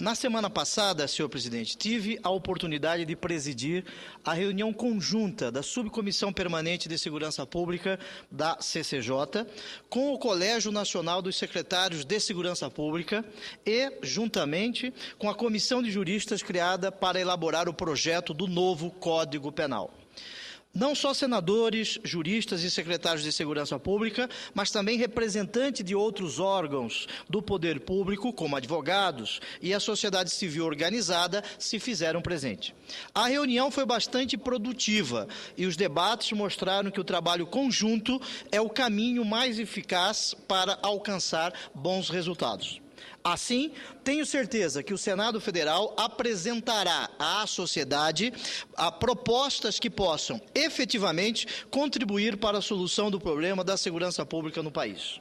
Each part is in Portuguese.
Na semana passada, senhor presidente, tive a oportunidade de presidir a reunião conjunta da Subcomissão Permanente de Segurança Pública da CCJ com o Colégio Nacional dos Secretários de Segurança Pública e, juntamente, com a Comissão de Juristas criada para elaborar o projeto do novo Código Penal. Não só senadores, juristas e secretários de segurança pública, mas também representantes de outros órgãos do poder público, como advogados e a sociedade civil organizada, se fizeram presente. A reunião foi bastante produtiva e os debates mostraram que o trabalho conjunto é o caminho mais eficaz para alcançar bons resultados. Assim, tenho certeza que o Senado Federal apresentará à sociedade propostas que possam efetivamente contribuir para a solução do problema da segurança pública no país.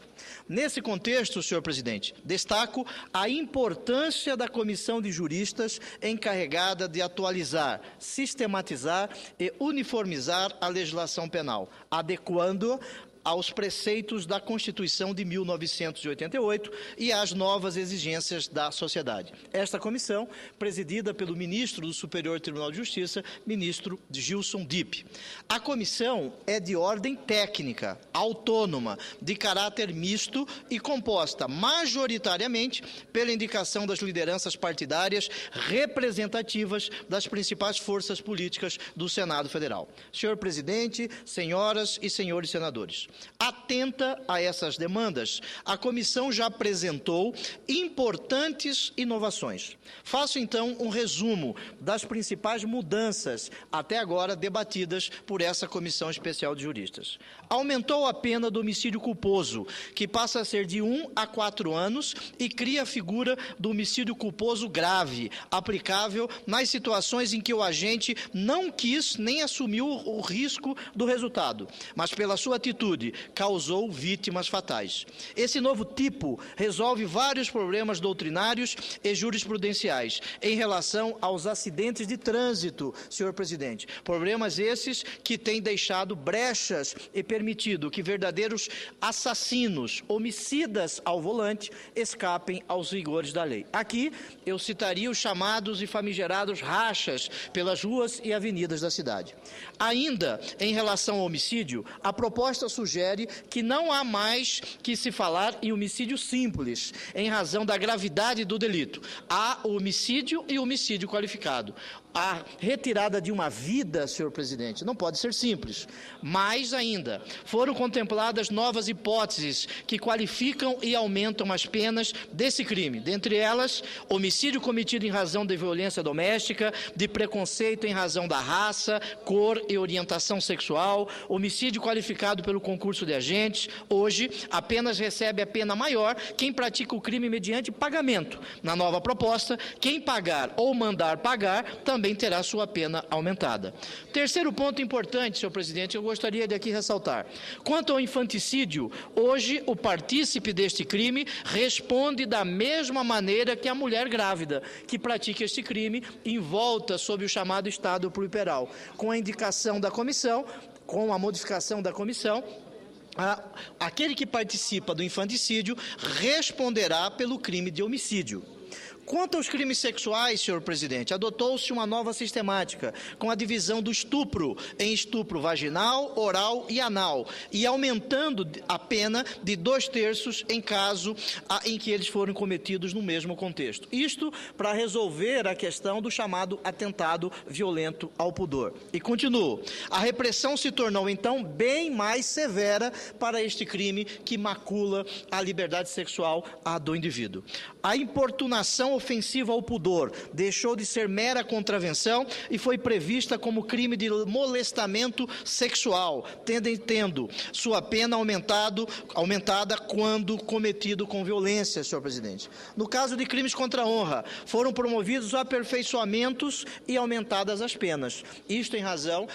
Nesse contexto, senhor presidente, destaco a importância da Comissão de Juristas encarregada de atualizar, sistematizar e uniformizar a legislação penal, adequando-a aos preceitos da Constituição de 1988 e às novas exigências da sociedade. Esta comissão, presidida pelo ministro do Superior Tribunal de Justiça, ministro Gilson Dipp. A comissão é de ordem técnica, autônoma, de caráter misto e composta majoritariamente pela indicação das lideranças partidárias representativas das principais forças políticas do Senado Federal. Senhor presidente, senhoras e senhores senadores, atenta a essas demandas, a comissão já apresentou importantes inovações. Faço, então, um resumo das principais mudanças até agora debatidas por essa Comissão Especial de Juristas. Aumentou a pena do homicídio culposo, que passa a ser de 1 a 4 anos e cria a figura do homicídio culposo grave, aplicável nas situações em que o agente não quis nem assumiu o risco do resultado, mas pela sua atitude causou vítimas fatais. Esse novo tipo resolve vários problemas doutrinários e jurisprudenciais em relação aos acidentes de trânsito, senhor presidente. Problemas esses que têm deixado brechas e permitido que verdadeiros assassinos, homicidas ao volante, escapem aos rigores da lei. Aqui eu citaria os chamados e famigerados rachas pelas ruas e avenidas da cidade. Ainda em relação ao homicídio, a proposta sugere que não há mais que se falar em homicídio simples, em razão da gravidade do delito. Há o homicídio e o homicídio qualificado. A retirada de uma vida, senhor presidente, não pode ser simples. Mais ainda, foram contempladas novas hipóteses que qualificam e aumentam as penas desse crime. Dentre elas, homicídio cometido em razão de violência doméstica, de preconceito em razão da raça, cor e orientação sexual, homicídio qualificado pelo concurso de agentes. Hoje, apenas recebe a pena maior quem pratica o crime mediante pagamento. Na nova proposta, quem pagar ou mandar pagar também terá sua pena aumentada. Terceiro ponto importante, senhor presidente, eu gostaria de aqui ressaltar. Quanto ao infanticídio, hoje o partícipe deste crime responde da mesma maneira que a mulher grávida que pratica este crime envolta sob o chamado estado puerperal. Com a indicação da comissão, com a modificação da comissão, aquele que participa do infanticídio responderá pelo crime de homicídio. Quanto aos crimes sexuais, senhor presidente, adotou-se uma nova sistemática, com a divisão do estupro em estupro vaginal, oral e anal, e aumentando a pena de 2/3 em caso em que eles foram cometidos no mesmo contexto. Isto para resolver a questão do chamado atentado violento ao pudor. E continuo. A repressão se tornou, então, bem mais severa para este crime que macula a liberdade sexual do indivíduo. A importunação ofensiva ao pudor deixou de ser mera contravenção e foi prevista como crime de molestamento sexual, tendo sua pena aumentada quando cometido com violência, senhor presidente. No caso de crimes contra a honra, foram promovidos aperfeiçoamentos e aumentadas as penas. Isto em razão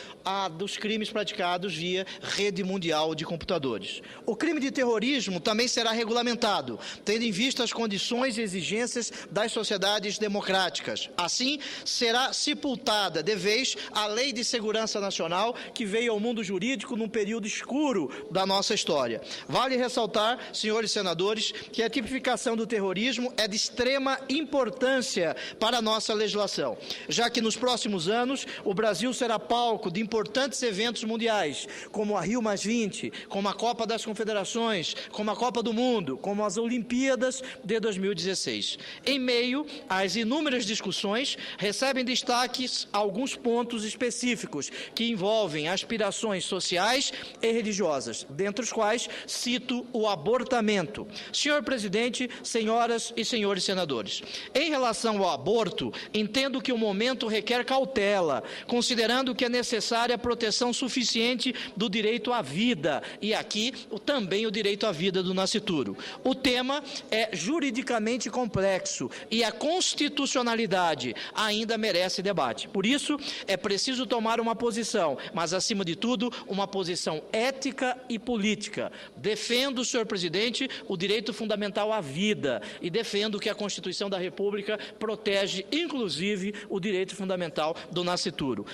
dos crimes praticados via rede mundial de computadores. O crime de terrorismo também será regulamentado, tendo em vista as condições e exigências das sociedades democráticas. Assim, será sepultada de vez a Lei de Segurança Nacional, que veio ao mundo jurídico num período escuro da nossa história. Vale ressaltar, senhores senadores, que a tipificação do terrorismo é de extrema importância para a nossa legislação, já que nos próximos anos o Brasil será palco de importantes eventos mundiais, como a Rio+20, como a Copa das Confederações, como a Copa do Mundo, como as Olimpíadas de 2016. Em meio às inúmeras discussões, recebem destaques alguns pontos específicos que envolvem aspirações sociais e religiosas, dentre os quais cito o abortamento. Senhor presidente, senhoras e senhores senadores, em relação ao aborto, entendo que o momento requer cautela, considerando que é necessária a proteção suficiente do direito à vida, e aqui também o direito à vida do nascituro. O tema é juridicamente complexo e a constitucionalidade ainda merece debate. Por isso, é preciso tomar uma posição, mas, acima de tudo, uma posição ética e política. Defendo, senhor presidente, o direito fundamental à vida e defendo que a Constituição da República protege, inclusive, o direito fundamental do nascituro.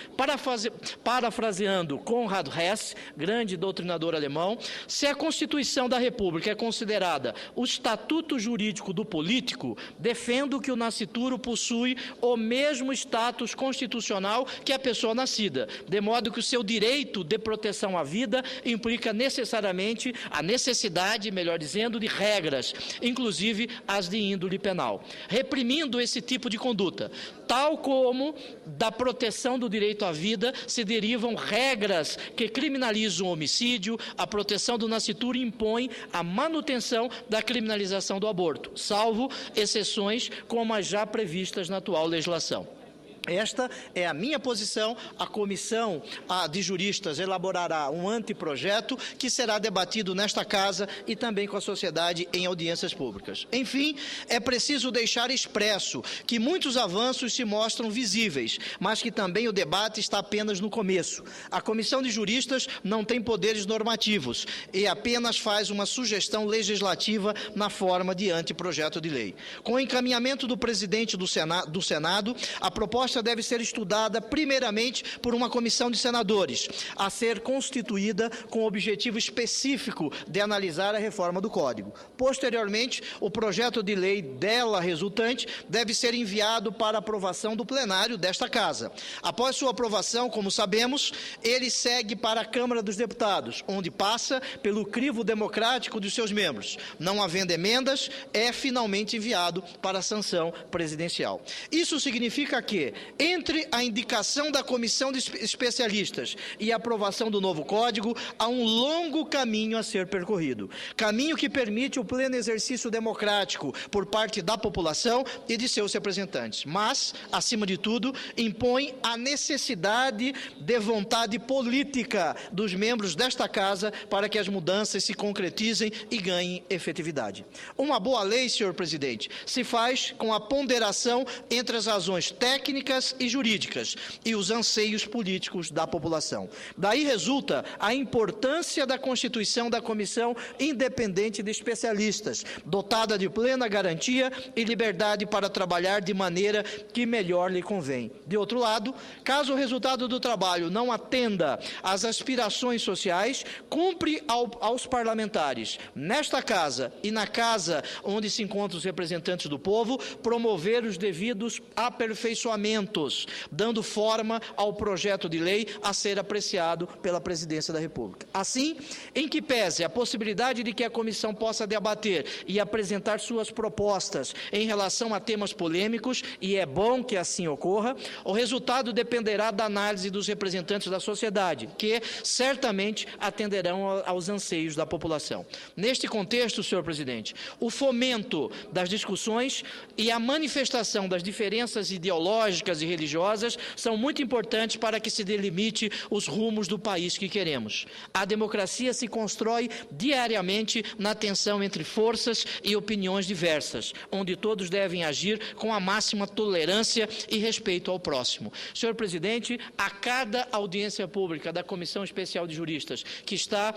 Parafraseando Konrad Hess, grande doutrinador alemão, se a Constituição da República é considerada o estatuto jurídico do político, defendo que o nascituro possui o mesmo status constitucional que a pessoa nascida, de modo que o seu direito de proteção à vida implica necessariamente a necessidade, melhor dizendo, de regras, inclusive as de índole penal, reprimindo esse tipo de conduta. Tal como da proteção do direito à vida se derivam regras que criminalizam o homicídio, a proteção do nascituro impõe a manutenção da criminalização do aborto, salvo exceções como as já previstas na atual legislação. Esta é a minha posição. A comissão de juristas elaborará um anteprojeto que será debatido nesta casa e também com a sociedade em audiências públicas. Enfim, é preciso deixar expresso que muitos avanços se mostram visíveis, mas que também o debate está apenas no começo. A comissão de juristas não tem poderes normativos e apenas faz uma sugestão legislativa na forma de anteprojeto de lei. Com o encaminhamento do presidente do Senado, a proposta deve ser estudada primeiramente por uma comissão de senadores, a ser constituída com o objetivo específico de analisar a reforma do Código. Posteriormente, o projeto de lei dela resultante deve ser enviado para aprovação do plenário desta Casa. Após sua aprovação, como sabemos, ele segue para a Câmara dos Deputados, onde passa pelo crivo democrático de seus membros. Não havendo emendas, é finalmente enviado para a sanção presidencial. Isso significa que, entre a indicação da comissão de especialistas e a aprovação do novo Código, há um longo caminho a ser percorrido. Caminho que permite o pleno exercício democrático por parte da população e de seus representantes. Mas, acima de tudo, impõe a necessidade de vontade política dos membros desta Casa para que as mudanças se concretizem e ganhem efetividade. Uma boa lei, senhor presidente, se faz com a ponderação entre as razões técnicas e jurídicas e os anseios políticos da população. Daí resulta a importância da constituição da Comissão Independente de Especialistas, dotada de plena garantia e liberdade para trabalhar de maneira que melhor lhe convém. De outro lado, caso o resultado do trabalho não atenda às aspirações sociais, cumpre aos parlamentares, nesta Casa e na Casa onde se encontram os representantes do povo, promover os devidos aperfeiçoamentos, dando forma ao projeto de lei a ser apreciado pela Presidência da República. Assim, em que pese a possibilidade de que a comissão possa debater e apresentar suas propostas em relação a temas polêmicos, e é bom que assim ocorra, o resultado dependerá da análise dos representantes da sociedade, que certamente atenderão aos anseios da população. Neste contexto, senhor presidente, o fomento das discussões e a manifestação das diferenças ideológicas e religiosas são muito importantes para que se delimite os rumos do país que queremos. A democracia se constrói diariamente na tensão entre forças e opiniões diversas, onde todos devem agir com a máxima tolerância e respeito ao próximo. Senhor presidente, a cada audiência pública da Comissão Especial de Juristas, que está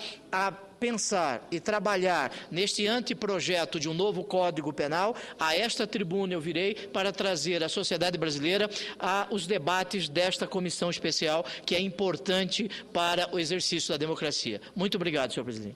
pensar e trabalhar neste anteprojeto de um novo Código Penal, a esta tribuna eu virei para trazer à sociedade brasileira os debates desta comissão especial, que é importante para o exercício da democracia. Muito obrigado, senhor presidente.